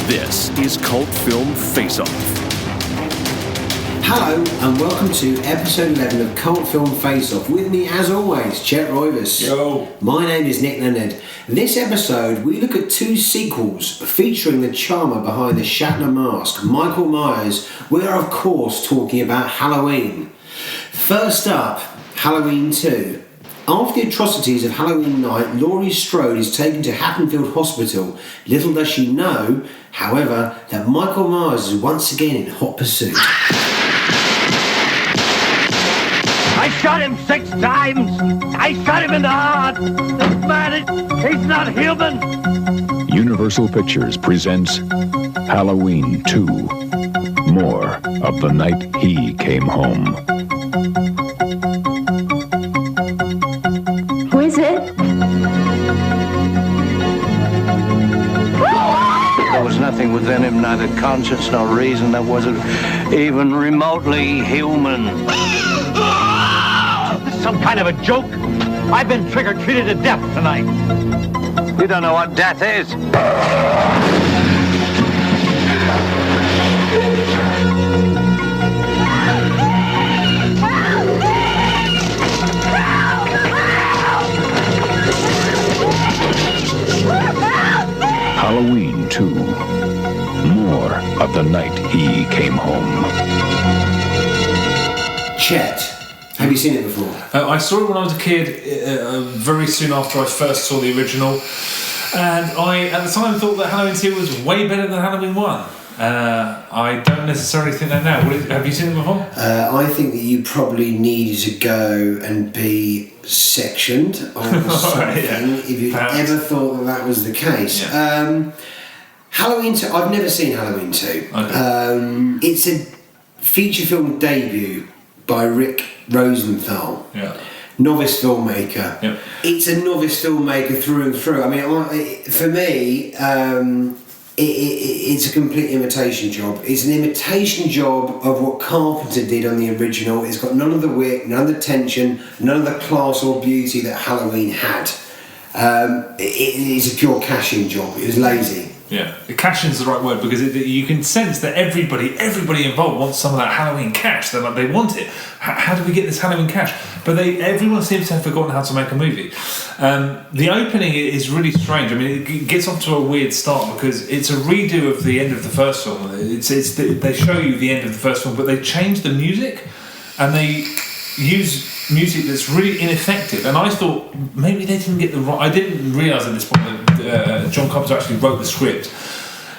This is Cult Film Face Off. Hello and welcome to episode 11 of Cult Film Face Off. With me as always, Chet Roivas. Yo. My name is Nick Leonard. This episode we look at two sequels featuring the charmer behind the Shatner mask, Michael Myers. We are of course talking about Halloween. First up, Halloween 2. After the atrocities of Halloween night, Laurie Strode is taken to Haddonfield Hospital. Little does she know, however, that Michael Myers is once again in hot pursuit. I shot him 6 times. I shot him in the heart. This man, he's not human. Universal Pictures presents Halloween 2. More of the night he came home. Who is it? There was nothing within him, neither conscience nor reason, that wasn't even remotely human. This is some kind of a joke. I've been trick-or-treated to death tonight. You don't know what death is. Halloween 2. More of the night he came home. Chet, have you seen it before? I saw it when I was a kid, very soon after I first saw the original, and I, at the time, thought that Halloween 2 was way better than Halloween 1. I don't necessarily think that now. Have you seen it before? I think that you probably needed to go and be sectioned or something if you ever thought that was the case. Yeah. Halloween 2, I've never seen Halloween 2. Okay. It's a feature film debut by Rick Rosenthal. Yeah. Novice filmmaker. Yep. It's a novice filmmaker through and through. I mean, for me, it's a complete imitation job. It's an imitation job of what Carpenter did on the original. It's got none of the wit, none of the tension, none of the class or beauty that Halloween had. It's a pure cash-in job. It was lazy. Yeah, cash-in is the right word because you can sense that everybody involved wants some of that Halloween cash. They're like, they want it. How do we get this Halloween cash? But everyone seems to have forgotten how to make a movie. The opening is really strange. I mean, it gets off to a weird start because it's a redo of the end of the first film. They show you the end of the first film, but they change the music and they use music that's really ineffective. And I thought maybe they didn't get the right. I didn't realise at this point that John Carpenter actually wrote the script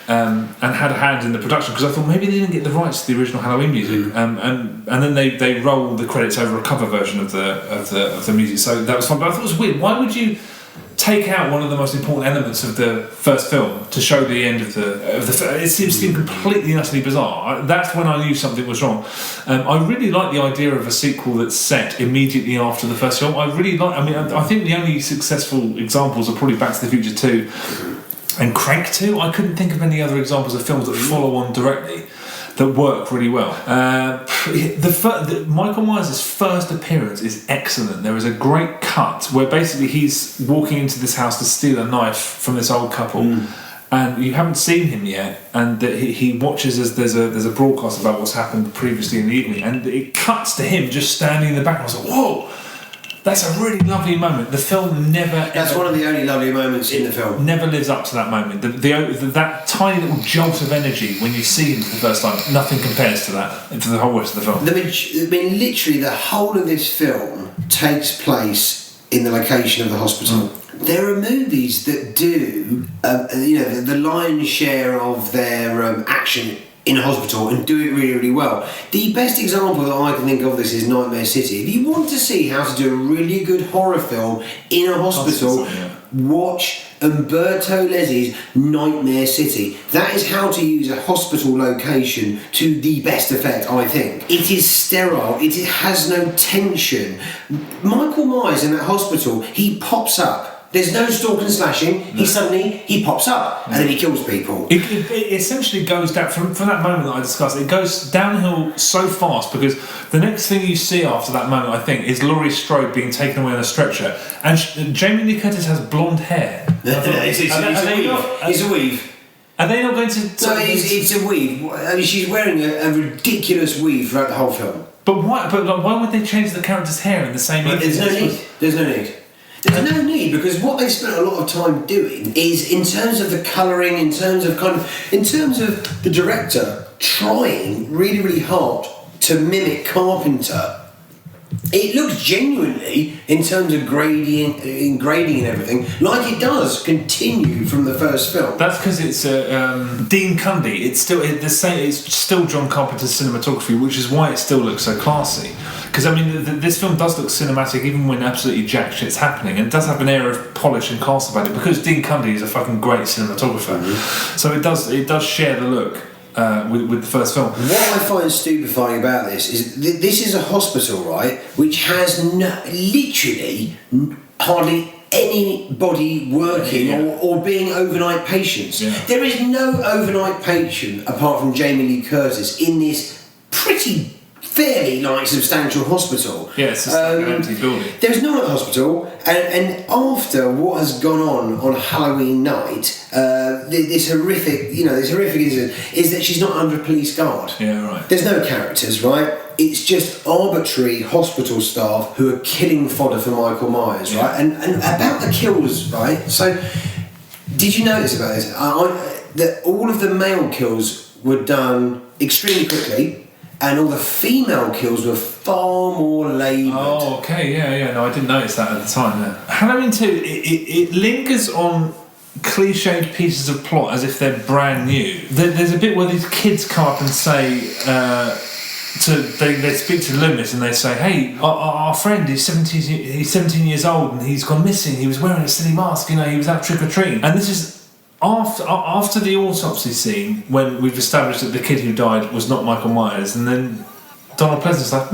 and had a hand in the production, because I thought maybe they didn't get the rights to the original Halloween music. And then they roll the credits over a cover version of the music. So that was fun. But I thought it was weird. Why would you take out one of the most important elements of the first film to show the end of the it seemed completely and utterly bizarre. That's when I knew something was wrong. I really like the idea of a sequel that's set immediately after the first film. I think the only successful examples are probably Back to the Future 2 and Crank 2. I couldn't think of any other examples of films that follow on directly that work really well. Michael Myers' first appearance is excellent. There is a great cut where basically he's walking into this house to steal a knife from this old couple, and you haven't seen him yet, and he watches as there's a broadcast about what's happened previously in the evening, and it cuts to him just standing in the back. I was like, whoa! That's a really lovely moment. The film That's one of the only lovely moments in the film. Never lives up to that moment. That tiny little jolt of energy when you see him for the first time, nothing compares to that for the whole rest of the film. I mean, literally, the whole of this film takes place in the location of the hospital. There are movies that do, the lion's share of their action in a hospital and do it really, really well. The best example that I can think of this is Nightmare City. If you want to see how to do a really good horror film in a hospital, watch Umberto Lezzi's Nightmare City. That is how to use a hospital location to the best effect, I think. It is sterile. It has no tension. Michael Myers in that hospital, he pops up. There's no stalking and slashing. He pops up and then he kills people. It essentially goes down from that moment that I discussed. It goes downhill so fast because the next thing you see after that moment, I think, is Laurie Strode being taken away on a stretcher, and Jamie Lee Curtis has blonde hair. It's a weave. Are they not going to? No, it's a weave. I mean, she's wearing a ridiculous weave throughout the whole film. But why? But like, why would they change the character's hair in the same? There's no need. There's no need. There's no need, because what they spent a lot of time doing is, in terms of the colouring, in terms of the director trying really, really hard to mimic Carpenter. It looks genuinely, in terms of grading and everything, like it does continue from the first film. That's because it's Dean Cundy. It's still the same. It's still John Carpenter's cinematography, which is why it still looks so classy. Because I mean, this film does look cinematic, even when absolutely jack shit's happening, and it does have an air of polish and class about it. Because Dean Cundy is a fucking great cinematographer, so it does share the look. With the first film. What I find stupefying about this is this is a hospital, right, which has literally hardly anybody working or being overnight patients. Yeah. There is no overnight patient apart from Jamie Lee Curtis in this pretty fairly substantial hospital. Yeah, it's just an empty building. There's no other hospital, and after what has gone on Halloween night, this horrific incident is that she's not under a police guard. Yeah, right. There's no characters, right? It's just arbitrary hospital staff who are killing fodder for Michael Myers, right? And about the kills, right? So, did you notice about this? That all of the male kills were done extremely quickly, and all the female kills were far more laboured. Oh, okay, yeah. No, I didn't notice that at the time. No. Halloween 2, it lingers on cliched pieces of plot as if they're brand new. There's a bit where these kids come up and say, they speak to Loomis and they say, hey, our friend is 17 years old and he's gone missing. He was wearing a silly mask, he was out trick-or-treating. And this is after the autopsy scene, when we've established that the kid who died was not Michael Myers, and then Donald Pleasance's like,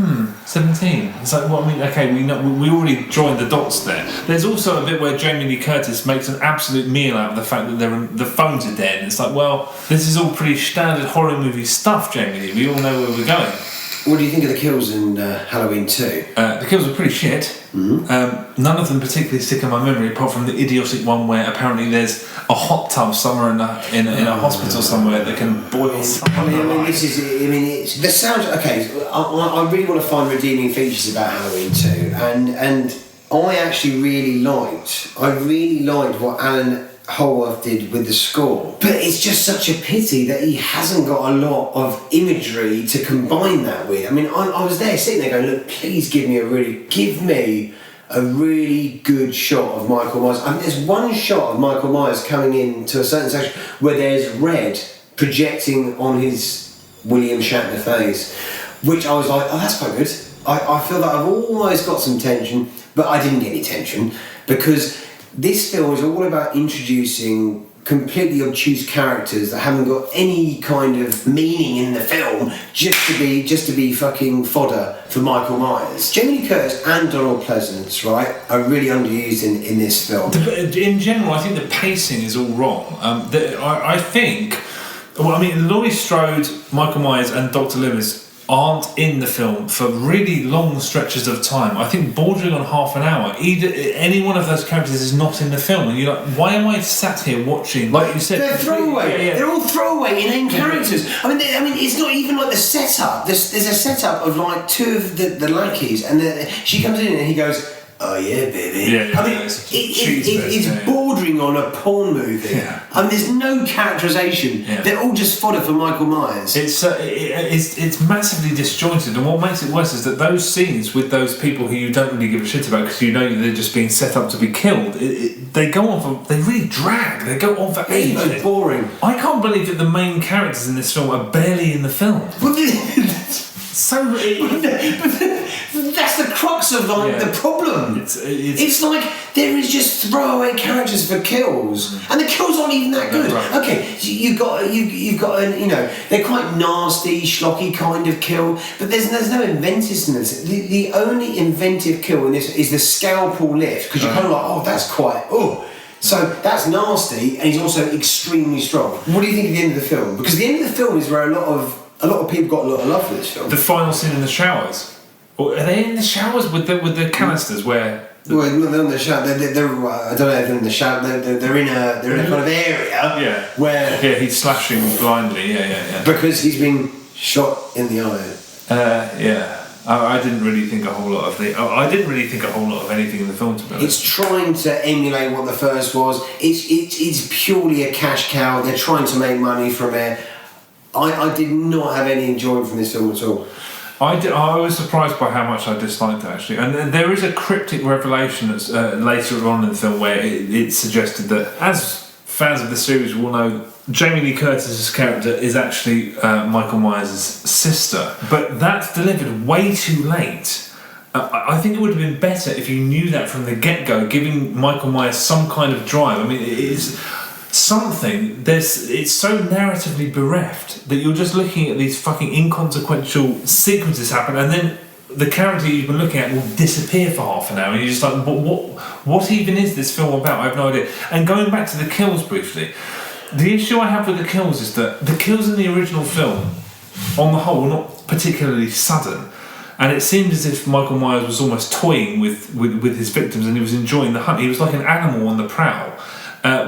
17. It's like, well, I mean, okay, we already joined the dots there. There's also a bit where Jamie Lee Curtis makes an absolute meal out of the fact that the phones are dead. And it's like, well, this is all pretty standard horror movie stuff, Jamie Lee. We all know where we're going. What do you think of the kills in Halloween 2? The kills were pretty shit. Mm-hmm. None of them particularly stick in my memory, apart from the idiotic one where apparently there's a hot tub somewhere in a hospital somewhere that can boil someone alive. The sound. Okay, I really want to find redeeming features about Halloween 2, and I actually really liked what Alan Holworth did with the score, but it's just such a pity that he hasn't got a lot of imagery to combine that with. I mean, I was there sitting there going, look, please give me a really good shot of Michael Myers. I mean, there's one shot of Michael Myers coming into a certain section where there's red projecting on his William Shatner face, which I was like, oh, that's quite good. I feel that I've almost got some tension, but I didn't get any tension, because this film is all about introducing completely obtuse characters that haven't got any kind of meaning in the film, just to be fucking fodder for Michael Myers. Jamie Lee Curtis and Donald Pleasance, right, are really underused in this film. In general, I think the pacing is all wrong. I think, Laurie Strode, Michael Myers, and Dr. Loomis aren't in the film for really long stretches of time. I think bordering on half an hour. Any one of those characters is not in the film, and you're like, why am I sat here watching? Like you said, they're throwaway. Yeah. They're all throwaway inane characters. I mean, it's not even like the setup. There's a setup of like two of the lackeys, and she comes in and he goes, oh yeah, baby. Yeah, I mean, it's bordering on a porn movie. Yeah. I mean, there's no characterisation. Yeah. They're all just fodder for Michael Myers. It's massively disjointed, and what makes it worse is that those scenes with those people who you don't really give a shit about because you know they're just being set up to be killed, they go on they really drag. They go on for ages. It's boring. I can't believe that the main characters in this film are barely in the film. That's the crux of the problem. It's like there is just throwaway characters for kills, and the kills aren't even that good. Right. Okay, so you've got they're quite nasty, schlocky kind of kill, but there's no inventiveness. The only inventive kill in this is the scalpel lift, because you're kind of like, oh, that's quite So that's nasty, and he's also extremely strong. What do you think of the end of the film? Because the end of the film is where a lot of people got a lot of love for this film. The final scene in the showers. Or are they in the showers with the canisters where Well, they're on the show. They're I don't know if they're in the show. They're in a kind of area where he's slashing blindly. Yeah. Because he's been shot in the eye. I didn't really think a whole lot of anything in the film, to be honest. It's trying to emulate what the first was. It's purely a cash cow. They're trying to make money from it. I did not have any enjoyment from this film at all. I was surprised by how much I disliked it, actually. And there is a cryptic revelation that's later on in the film where it suggested that, as fans of the series will know, Jamie Lee Curtis's character is actually Michael Myers' sister. But that's delivered way too late. I think it would have been better if you knew that from the get-go, giving Michael Myers some kind of drive. I mean, it is something. It's so narratively bereft that you're just looking at these fucking inconsequential sequences happen, and then the character you've been looking at will disappear for half an hour, and you're just like, what even is this film about? I have no idea. And going back to the kills briefly, the issue I have with the kills is that the kills in the original film, on the whole, were not particularly sudden. And it seemed as if Michael Myers was almost toying with his victims, and he was enjoying the hunt. He was like an animal on the prowl,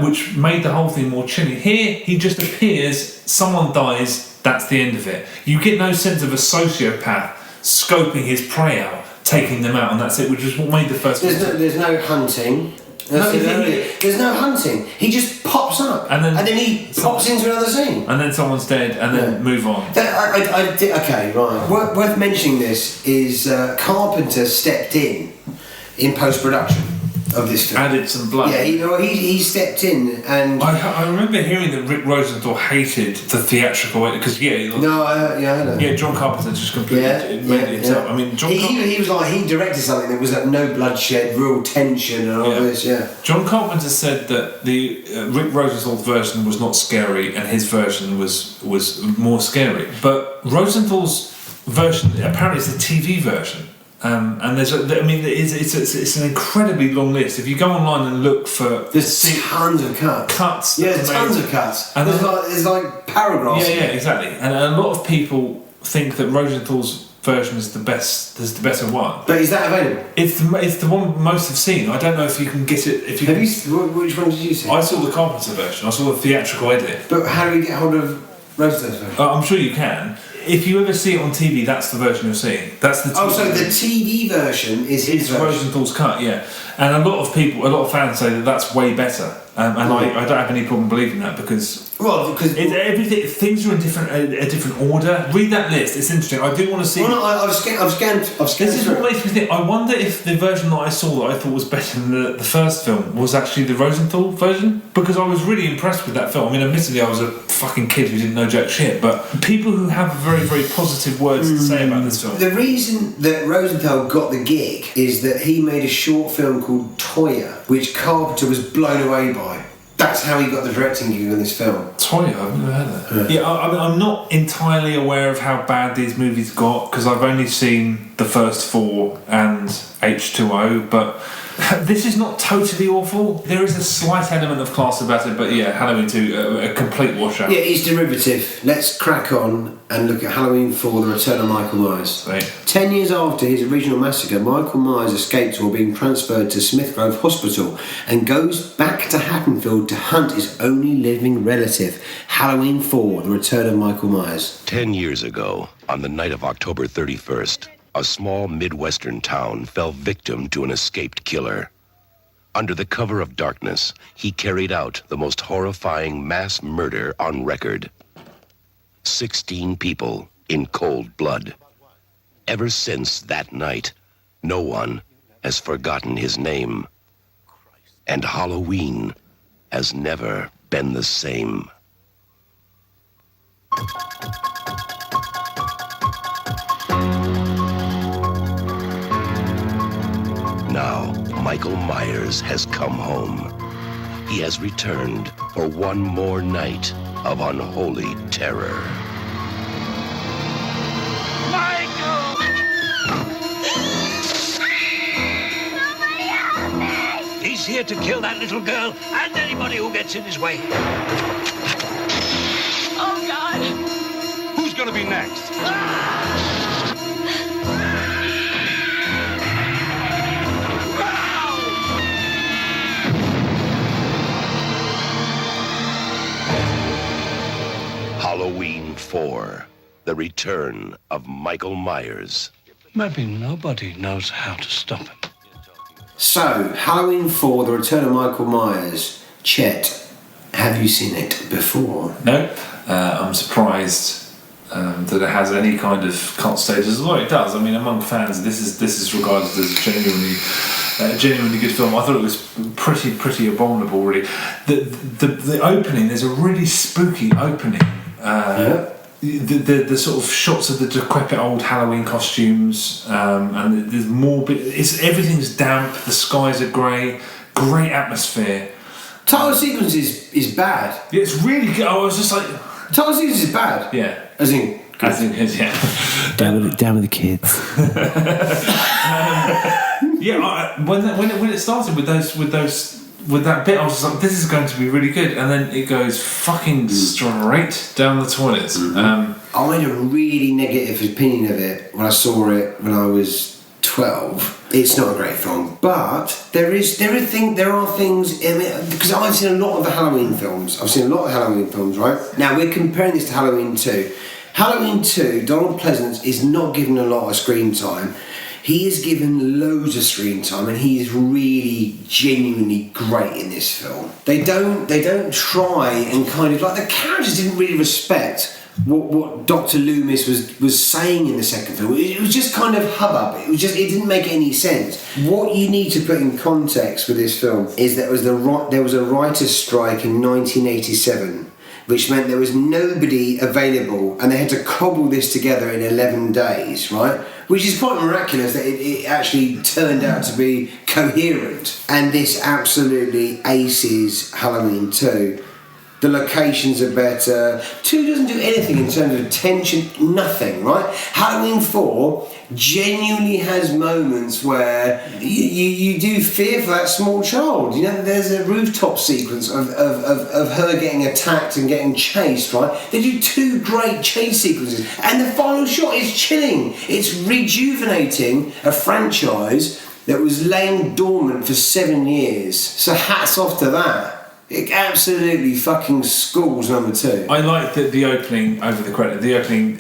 which made the whole thing more chilling. Here, he just appears, someone dies, that's the end of it. You get no sense of a sociopath scoping his prey out, taking them out, and that's it, which is what made the first film. There's no hunting. There's no hunting. He just pops up, and then he pops into another scene, and then someone's dead, and then move on. Okay, right. Worth mentioning this is Carpenter stepped in post-production of this film. Added some blood. Yeah, he stepped in, and I remember hearing that Rick Rosenthal hated the theatrical way, because I know. Yeah, John Carpenter just completely made it himself. Yeah. I mean, he was like, he directed something that was like no bloodshed, real tension, and all this. Yeah. John Carpenter said that the Rick Rosenthal's version was not scary, and his version was more scary. But Rosenthal's version apparently is the TV version. And there's it's an incredibly long list. If you go online and look for, there's tons of cuts. Yeah, tons of cuts. And there's like paragraphs. Yeah, exactly. And a lot of people think that Rosenthal's version is the best. Is the better one. But is that available? It's the one most have seen. I don't know if you can get it. Which one did you see? I saw the Carpenter version. I saw the theatrical edit. But how do we get hold of Rosenthal's version? I'm sure you can. If you ever see it on TV, that's the version you're seeing. That's the TV so the TV version is his version. Rosenthal's cut, yeah. And a lot of fans say that that's way better. And I don't have any problem believing that because things are in a different order. Read that list; it's interesting. I do want to see. Well, no, I've scanned. This is what makes me think. I wonder if the version that I saw that I thought was better than the first film was actually the Rosenthal version, because I was really impressed with that film. I mean, admittedly, I was a fucking kid who didn't know jack shit, but people who have very, very positive words to say about this film. The reason that Rosenthal got the gig is that he made a short film called Toya, which Carpenter was blown away by. That's how he got the directing gig on this film. Toya, I've never heard that. Yeah, I mean, I'm not entirely aware of how bad these movies got, because I've only seen the first 4 and H2O, but this is not totally awful. There is a slight element of class about it, but yeah, Halloween 2, a complete washout. Yeah, it's derivative. Let's crack on and look at Halloween 4, The Return of Michael Myers. Right. 10 years after his original massacre, Michael Myers escapes while being transferred to Smithgrove Hospital and goes back to Haddonfield to hunt his only living relative. Halloween 4, The Return of Michael Myers. 10 years ago, on the night of October 31st, a small Midwestern town fell victim to an escaped killer. Under the cover of darkness, he carried out the most horrifying mass murder on record. 16 people in cold blood. Ever since that night, no one has forgotten his name. And Halloween has never been the same. Now, Michael Myers has come home. He has returned for one more night of unholy terror. Michael! Somebody help me! He's here to kill that little girl and anybody who gets in his way. Oh, God. Who's gonna be next? Halloween 4, The Return of Michael Myers. Maybe nobody knows how to stop him. So, Halloween 4, The Return of Michael Myers. Chet, have you seen it before? No, I'm surprised that it has any kind of cult status. Well, it does. I mean, among fans, this is regarded as a genuinely good film. I thought it was pretty abominable, really. The opening, there's a really spooky opening. The sort of shots of the decrepit old Halloween costumes, and there's everything's damp. The skies are grey. Great atmosphere. Title sequence is bad. Yeah, it's really good. I was just like, title sequence is bad. Yeah. As in good, yeah. Down with the kids. When it started with that bit, I was just like, this is going to be really good, and then it goes fucking straight down the toilets. I had a really negative opinion of it when I saw it when I was 12. It's not a great film, but there are things in it, because I've seen a lot of the Halloween films. Right? Now we're comparing this to Halloween 2. Halloween 2, Donald Pleasance is not given a lot of screen time. He is given loads of screen time, and he is really genuinely great in this film. They don't try and kind of, like, the characters didn't really respect what Dr. Loomis was saying in the second film. It was just kind of hubbub. It didn't make any sense. What you need to put in context with this film is that there was a writer's strike in 1987, which meant there was nobody available, and they had to cobble this together in 11 days, right? Which is quite miraculous that it actually turned out to be coherent. And this absolutely aces Halloween 2. The locations are better. 2 doesn't do anything in terms of tension, nothing, right? Halloween 4 genuinely has moments where you do fear for that small child. You know, there's a rooftop sequence of her getting attacked and getting chased, right? They do 2 great chase sequences, and the final shot is chilling. It's rejuvenating a franchise that was laying dormant for 7 years. So hats off to that. It absolutely fucking schools number 2. I like the opening over the credit. The opening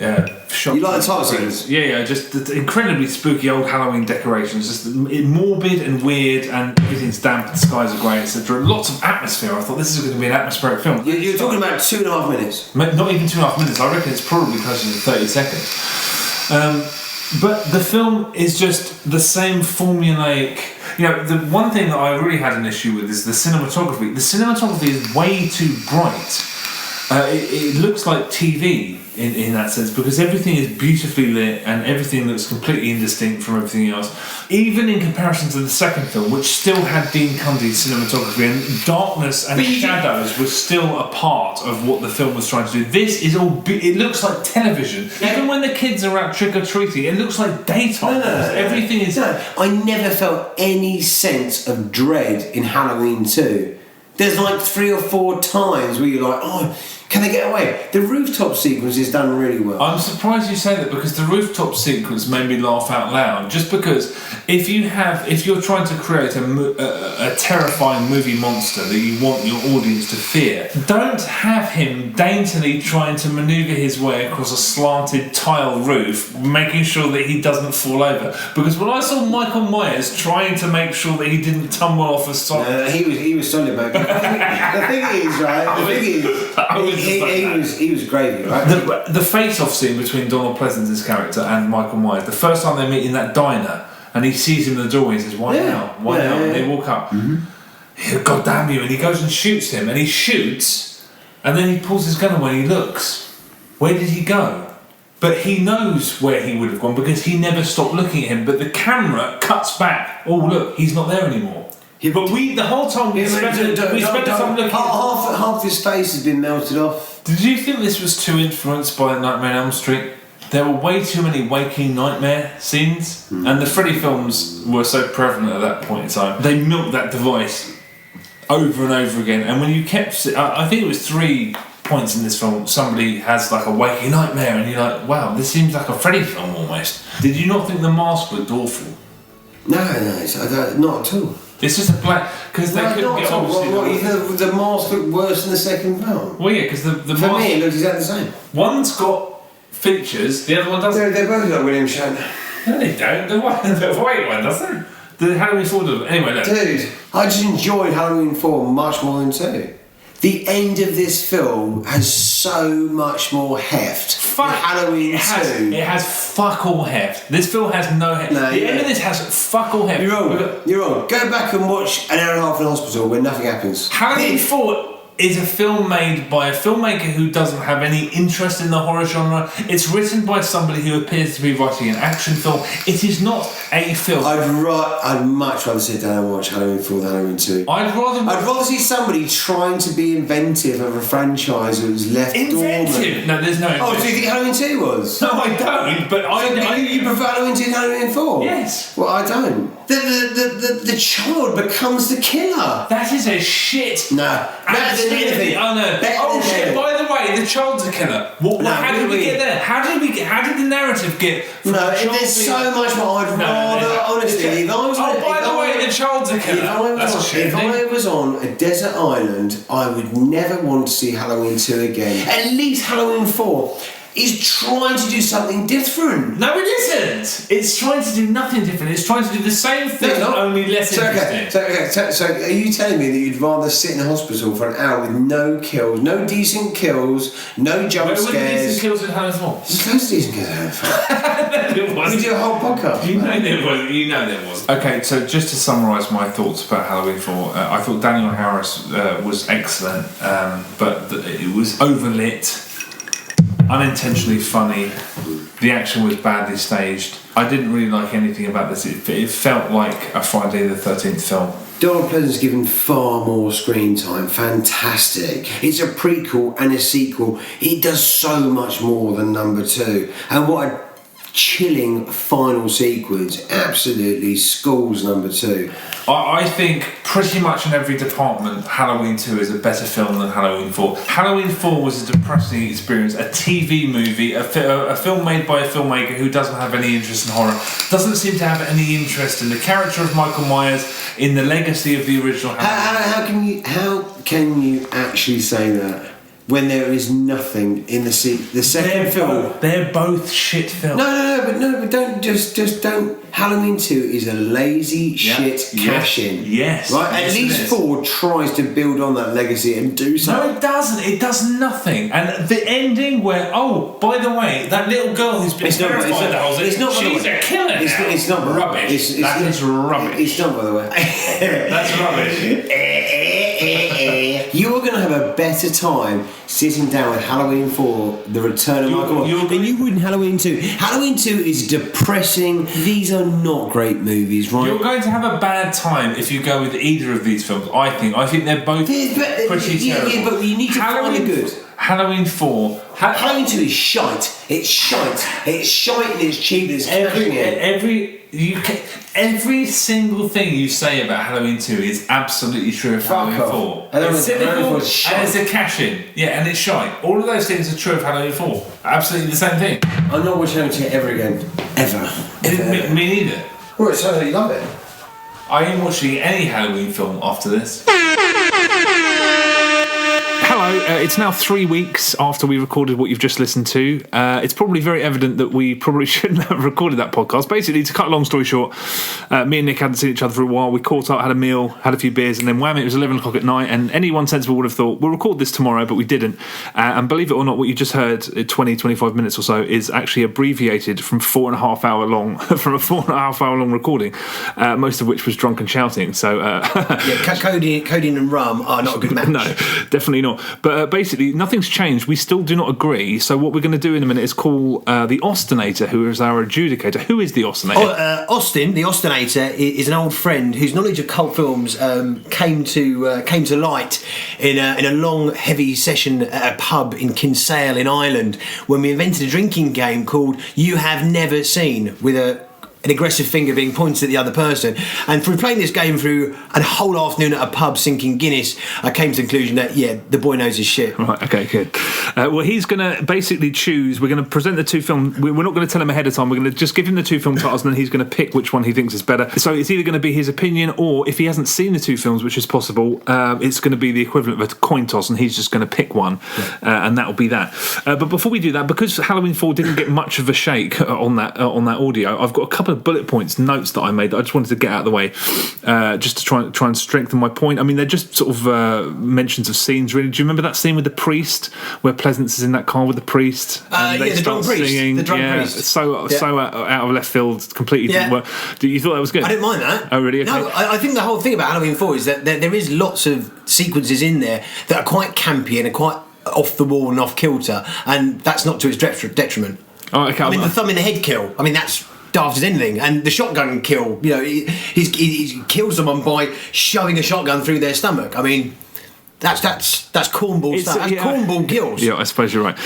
shot. You like the title sequence? Yeah. Just the incredibly spooky old Halloween decorations. Just morbid and weird, and everything's damp. The skies are grey, etc. Lots of atmosphere. I thought this is going to be an atmospheric film. You're talking about 2.5 minutes. Not even 2.5 minutes. I reckon it's probably closer to 30 seconds. But the film is just the same formulaic. You know, the one thing that I really had an issue with is the cinematography. The cinematography is way too bright. It looks like TV in that sense, because everything is beautifully lit and everything looks completely indistinct from everything else. Even in comparison to the second film, which still had Dean Cundy's cinematography, and darkness and shadows was still a part of what the film was trying to do. This is all. It looks like television. Even when the kids are out trick or treating, it looks like daytime. Everything is. No, I never felt any sense of dread in Halloween 2. There's like 3 or 4 times where you're like, oh, can they get away? The rooftop sequence is done really well. I'm surprised you say that, because the rooftop sequence made me laugh out loud. Just because if you're trying to create a terrifying movie monster that you want your audience to fear, don't have him daintily trying to manoeuvre his way across a slanted tile roof, making sure that he doesn't fall over. Because when I saw Michael Myers trying to make sure that he didn't tumble off a side, he was solid, mate. The thing is, right? He was gravy, right? The face-off scene between Donald Pleasance's character and Michael Myers, the first time they meet in that diner, and he sees him in the doorway and he says, why now? And they walk up, God damn you, and he goes and shoots him, and he shoots, and then he pulls his gun away and he looks. Where did he go? But he knows where he would have gone, because he never stopped looking at him, but the camera cuts back. Oh, look, he's not there anymore. But the whole time we spent time looking. Half his face has been melted off. Did you think this was too influenced by Nightmare on Elm Street? There were way too many waking nightmare scenes, and the Freddy films were so prevalent at that point in time. They milked that device over and over again, and when you kept, I think it was 3 points in this film, somebody has like a waking nightmare, and you're like, wow, this seems like a Freddy film almost. Did you not think the mask looked awful? Not at all. It's just a black because they couldn't get obviously. What, you think the mask looked worse than the second film? Well, yeah, because the For mask, me, it looks exactly the same. One's got features, the other one doesn't. They're both like William Shatner. No, they don't. The white one doesn't. The Halloween 4 doesn't. Anyway, look. Dude, I just enjoyed Halloween 4 much more than 2. The end of this film has so much more heft than Halloween 2. It has fuck all heft. This film has no heft. End of this has fuck all heft. You're wrong. Go back and watch an hour and a half in hospital where nothing happens. Halloween 4 is a film made by a filmmaker who doesn't have any interest in the horror genre. It's written by somebody who appears to be writing an action film. It is not a film. I'd much rather sit down and watch Halloween 4 than Halloween 2. I'd rather see somebody trying to be inventive of a franchise that was left dormant. No, there's no. Oh, do you think Halloween 2 was? No, I don't. But you prefer Halloween 2 to Halloween 4? Yes. Well, I don't. The child becomes the killer. That is a shit. No. Anything. Oh no! Oh shit! By the way, the child's a killer. How did we get there? How did the narrative get? There's so much more. I'd rather, honestly. By the way, the child's a killer. If I was on a desert island, I would never want to see Halloween 2 again. At least Halloween 4 is trying to do something different. No, it isn't. It's trying to do nothing different. It's trying to do the same thing, only less interesting. So are you telling me that you'd rather sit in a hospital for an hour with no kills, no decent kills, no jump scares? Where were the decent kills in Halloween 4? There's loads of decent kills in Halloween 4. We do a whole podcast. You know there was. Okay, so just to summarise my thoughts about Halloween 4, I thought Daniel Harris was excellent, but it was overlit, unintentionally funny. The action was badly staged. I didn't really like anything about this. It felt like a Friday the 13th film. Donald Pleasance's given far more screen time. Fantastic. It's a prequel and a sequel. It does so much more than number 2. And what a chilling final sequence. Absolutely schools number 2. I think pretty much in every department Halloween 2 is a better film than Halloween 4. Halloween 4 was a depressing experience, a TV movie, a film made by a filmmaker who doesn't have any interest in horror, doesn't seem to have any interest in the character of Michael Myers, in the legacy of the original Halloween. How can you actually say that when there is nothing in the second film? They're both shit films. But don't just don't. Halloween 2 is a lazy shit cash-in. Yes. Right? At least 4 tries to build on that legacy and do something. No, it doesn't. It does nothing. And the ending where, by the way, that little girl who's been terrified the whole thing, she's a killer now. It's not rubbish. That is rubbish. It's not, by the way. That's rubbish. You're going to have a better time sitting down with Halloween 4, The Return of Michael Myers, than you would in Halloween 2. Halloween 2 is depressing. These are not great movies, right? You're going to have a bad time if you go with either of these films, I think. I think they're both pretty terrible. Yeah, but you need to find the good. Halloween 4. Halloween 2 is shite. It's shite. It's shite and it's cheap and it's every single thing you say about Halloween 2 is absolutely true of Halloween 4. It's cynical and it's a cash-in. Yeah, and it's shite. All of those things are true of Halloween 4. Absolutely the same thing. I'm not watching Halloween 2 ever again. Ever. Me neither. Well, it sounds like you love it. I ain't watching any Halloween film after this. Hello, it's now 3 weeks after we recorded what you've just listened to. It's probably very evident that we probably shouldn't have recorded that podcast. Basically, to cut a long story short, me and Nick hadn't seen each other for a while. We caught up, had a meal, had a few beers, and then wham, it was 11 o'clock at night, and anyone sensible would have thought, we'll record this tomorrow, but we didn't. And believe it or not, what you just heard, 20-25 minutes or so, is actually abbreviated from 4.5 hour long, from a 4.5 hour long recording, most of which was drunk and shouting. So, codeine and rum are not a good match. No, definitely not. But basically, nothing's changed. We still do not agree. So what we're going to do in a minute is call the Austinator, who is our adjudicator. Who is the Austinator? Austin, the Austinator, is an old friend whose knowledge of cult films came to light in a long, heavy session at a pub in Kinsale in Ireland when we invented a drinking game called You Have Never Seen, with a an aggressive finger being pointed at the other person. And through playing this game through a whole afternoon at a pub sinking Guinness, I came to the conclusion that, the boy knows his shit. Right, okay, good. Well, he's going to basically choose, we're going to present the two films, we're not going to tell him ahead of time, we're going to just give him the two film titles and then he's going to pick which one he thinks is better. So it's either going to be his opinion, or if he hasn't seen the two films, which is possible, it's going to be the equivalent of a coin toss and he's just going to pick one, and that'll be that. But before we do that, because Halloween 4 didn't get much of a shake on that audio, I've got a couple of bullet points, notes that I made that I just wanted to get out of the way, just to try and strengthen my point. I mean, they're just sort of mentions of scenes, really. Do you remember that scene with the priest, where Pleasance is in that car with the priest? And they the start drunk singing. priest. The drunk priest. So out of left field, completely didn't work. You thought that was good? I didn't mind that. Oh, really? Okay. No, I think the whole thing about Halloween 4 is that there is lots of sequences in there that are quite campy and are quite off the wall and off kilter, and that's not to its detriment. Oh, okay. I mean, the thumb in the head kill, I mean, that's daft as anything, and the shotgun kill, he kills someone by shoving a shotgun through their stomach. I mean, that's cornball stuff. That's cornball kills. Yeah, I suppose you're right.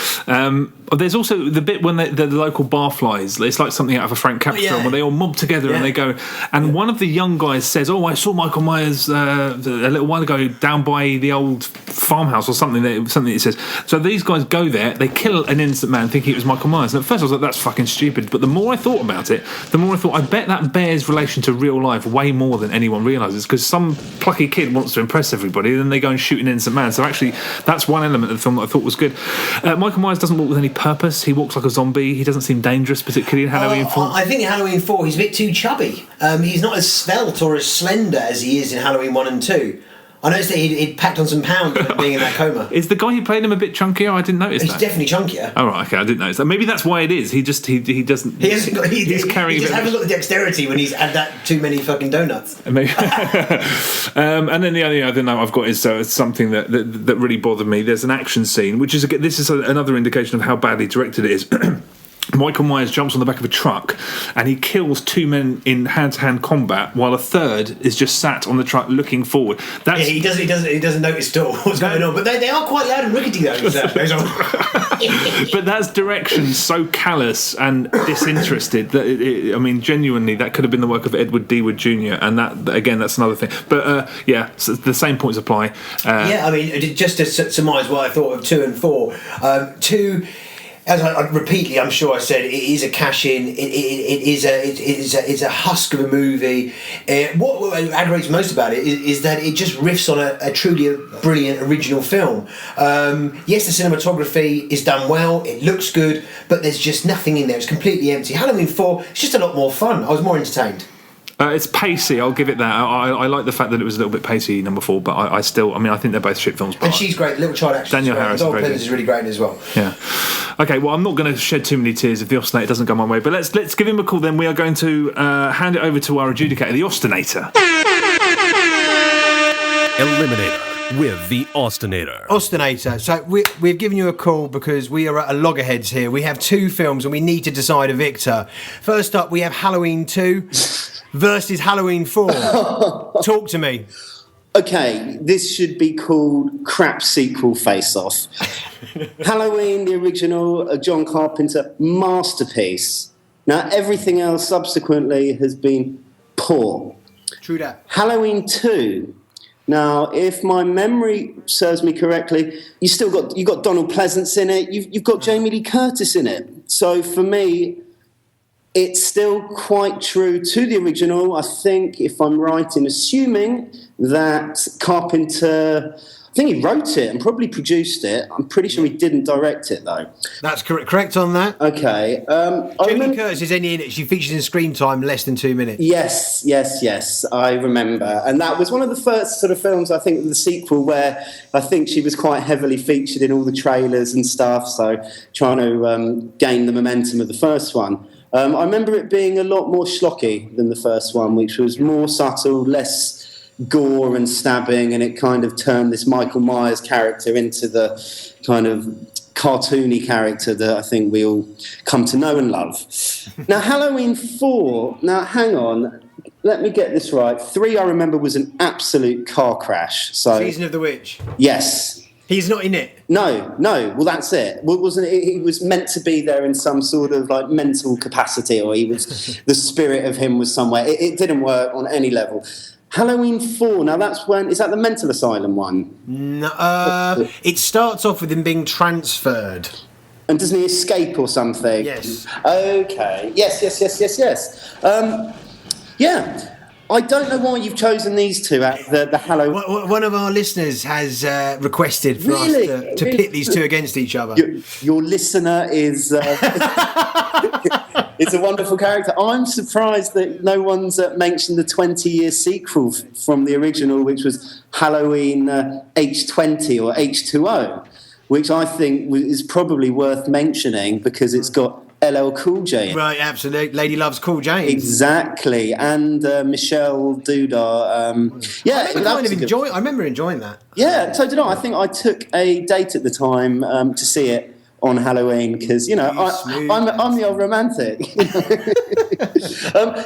There's also the bit when the local barflies. It's like something out of a Frank Capra film where they all mob together and they go. And one of the young guys says, "Oh, I saw Michael Myers a little while ago down by the old farmhouse or something." Something it says. So these guys go there. They kill an innocent man, thinking it was Michael Myers. And at first I was like, "That's fucking stupid." But the more I thought about it, the more I thought, I bet that bears relation to real life way more than anyone realises. Because some plucky kid wants to impress everybody, then they go and shoot an innocent man. So actually, that's one element of the film that I thought was good. Michael Myers doesn't walk with any purpose. He walks like a zombie. He doesn't seem dangerous, particularly in Halloween 4. I think in Halloween 4 he's a bit too chubby. He's not as svelte or as slender as he is in Halloween 1 and 2. I noticed that he'd packed on some pounds being in that coma. Is the guy who played him a bit chunkier? I didn't notice He's that. definitely chunkier. Oh, right, okay, I didn't notice that. Maybe that's why it is. He doesn't. He hasn't got the dexterity when he's had that too many fucking donuts. And then the only other note I've got is something that really bothered me. There's an action scene, which is another indication of how badly directed it is. Michael Myers jumps on the back of a truck and he kills two men in hand-to-hand combat while a third is just sat on the truck looking forward. He doesn't notice at all what's going on, but they are quite loud and rickety though. But that's direction so callous and disinterested that I mean, genuinely, that could have been the work of Edward D. Wood Jr. And that, again, that's another thing. But so the same points apply. I mean, just to surmise what I thought of 2 and 4. 2. As I repeatedly, I'm sure I said, it is a cash-in. It's a husk of a movie. What aggravates most about it is that it just riffs on a truly brilliant original film. Yes, the cinematography is done well. It looks good, but there's just nothing in there. It's completely empty. Halloween 4, it's just a lot more fun. I was more entertained. It's pacey, I'll give it that. I like the fact that it was a little bit pacey, number 4, but I think they're both shit films. And she's great, little child actress. Danielle Harris is really great as well. Yeah. Okay, well, I'm not going to shed too many tears if the Ostinator doesn't go my way, but let's give him a call then. We are going to hand it over to our adjudicator, the Ostinator. Eliminator with the Ostinator. Ostinator. So we've given you a call because we are at a loggerheads here. We have 2 films and we need to decide a victor. First up, we have Halloween 2 versus Halloween 4. Talk to me. Okay, this should be called Crap Sequel Face Off. Halloween, the original, a John Carpenter masterpiece. Now, everything else subsequently has been poor. True that. Halloween 2. Now, if my memory serves me correctly, you got Donald Pleasance in it. You've got Jamie Lee Curtis in it. So for me, it's still quite true to the original. I think, if I'm right in assuming that Carpenter, I think he wrote it and probably produced it. I'm pretty sure he didn't direct it, though. That's correct on that. Okay. Jamie Lee Curtis is in it. She features in screen time less than 2 minutes. Yes, I remember. And that was one of the first sort of films, I think, the sequel, where I think she was quite heavily featured in all the trailers and stuff, so trying to gain the momentum of the first one. I remember it being a lot more schlocky than the first one, which was more subtle, less gore and stabbing, and it kind of turned this Michael Myers character into the kind of cartoony character that I think we all come to know and love. Now, Halloween 4, now hang on, let me get this right. 3, I remember, was an absolute car crash. So Season of the Witch. Yes. He's not in it. No. Well, that's it. Wasn't it? He was meant to be there in some sort of like mental capacity, or he was the spirit of him was somewhere. It didn't work on any level. Halloween 4. Now is that the mental asylum one? No, it starts off with him being transferred. And doesn't he escape or something? Yes. Okay. Yes. Yeah. I don't know why you've chosen these two at the Halloween. One of our listeners has requested for us to pit these two against each other. Your listener is it's a wonderful character. I'm surprised that no one's mentioned the 20-year sequel from the original, which was Halloween H20 or H2O, which I think is probably worth mentioning because it's got LL Cool J. Right, absolutely. Lady Loves Cool J. Exactly. And Michelle Dudar. I remember enjoying that. Yeah, so did I. I think I took a date at the time to see it on Halloween because, I'm the old romantic.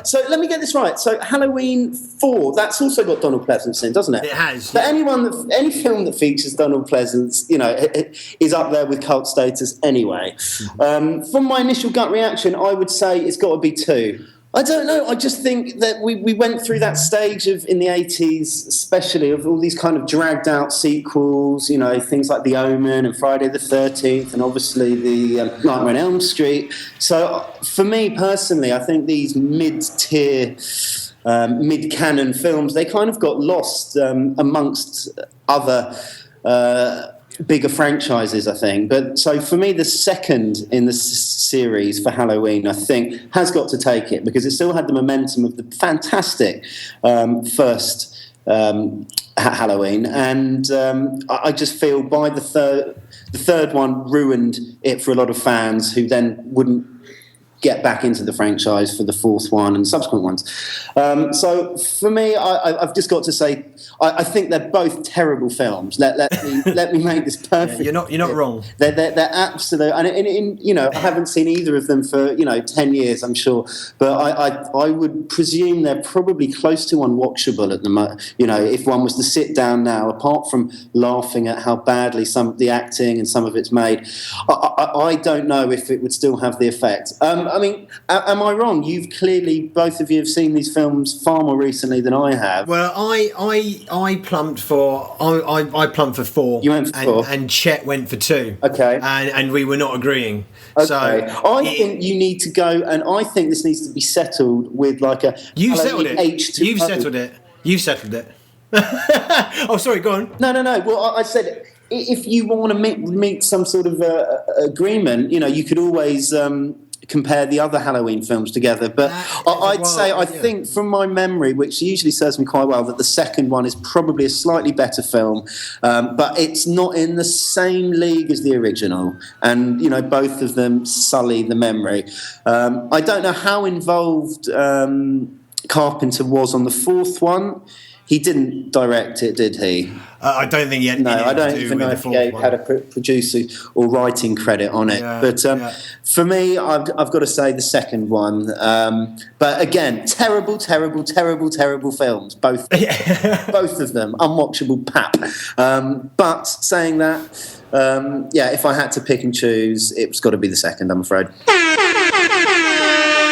So let me get this right. So Halloween 4, that's also got Donald Pleasance in, doesn't it? It has. But any film that features Donald Pleasance, is up there with cult status anyway. From my initial gut reaction, I would say it's got to be 2. I don't know. I just think that we went through that stage in the 80s, especially of all these kind of dragged out sequels, things like The Omen and Friday the 13th and obviously the Nightmare on Elm Street. So for me personally, I think these mid-tier, mid-canon films, they kind of got lost amongst other bigger franchises, I think. But so for me, the second in the series for Halloween, I think, has got to take it because it still had the momentum of the fantastic first Halloween, and I just feel by the third one ruined it for a lot of fans who then wouldn't get back into the franchise for the fourth one and subsequent ones. So for me, I've just got to say, I think they're both terrible films. Let me make this perfect. Yeah, you're not wrong. They're absolute, and I haven't seen either of them for 10 years, I'm sure. But I would presume they're probably close to unwatchable at the moment. If one was to sit down now, apart from laughing at how badly some of the acting and some of it's made, I don't know if it would still have the effect. Am I wrong? Both of you have seen these films far more recently than I have. Well, I plumped for 4. You went for 4, and Chet went for 2. Okay, and we were not agreeing. Okay. So I think you need to go, and I think this needs to be settled with like a. You've settled it. H2O. You've settled it. Oh, sorry. Go on. No. Well, I said if you want to meet some sort of agreement, you could always. Compare the other Halloween films together, but I think from my memory, which usually serves me quite well, that the second one is probably a slightly better film, but it's not in the same league as the original, and both of them sully the memory. I don't know how involved Carpenter was on the fourth one. He didn't direct it, did he? I don't think he had. No, I don't even know if he had a producer or writing credit on it. Yeah, but for me, I've got to say the second one. But again, terrible films. Both of them, unwatchable pap. But saying that, if I had to pick and choose, it's got to be the second, I'm afraid.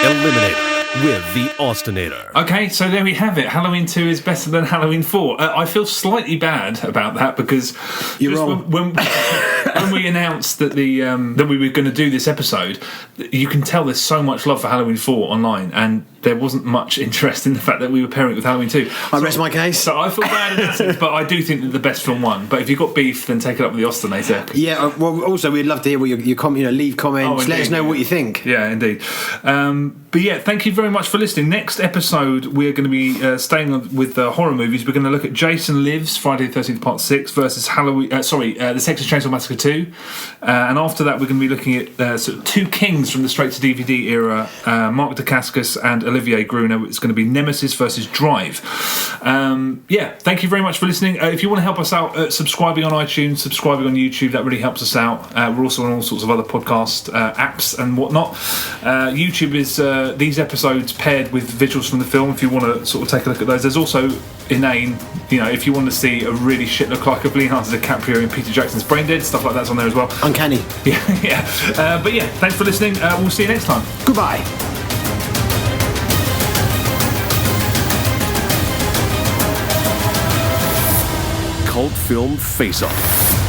Eliminator with the Austinator. Okay, so there we have it. Halloween 2 is better than Halloween 4. I feel slightly bad about that because you're wrong. When we announced that that we were going to do this episode, you can tell there's so much love for Halloween 4 online, and there wasn't much interest in the fact that we were pairing it with Halloween 2. I rest my case. So I feel bad in that sense, but I do think that the best film won. But if you've got beef, then take it up with the Austinator. Yeah, well, also we'd love to hear what your leave comments, let us know what you think. Yeah, indeed. But yeah, thank you very much for listening. Next episode, we're going to be staying on with horror movies. We're going to look at Jason Lives, Friday the 13th Part 6 versus the Texas Chainsaw Massacre 2. And after that, we're going to be looking at sort of two kings from the straight-to-DVD era, Mark Dacascos and Olivier Gruner. It's going to be Nemesis versus Drive. Thank you very much for listening. If you want to help us out, subscribing on iTunes, subscribing on YouTube, that really helps us out. We're also on all sorts of other podcast apps and whatnot. YouTube is these episodes episodes paired with visuals from the film if you want to sort of take a look at those. There's also Inane, if you want to see a really shit look like of Leonardo DiCaprio and Peter Jackson's Brain Dead, stuff like that's on there as well. Uncanny. Yeah. But yeah, thanks for listening. We'll see you next time. Goodbye. Cult film Face Off.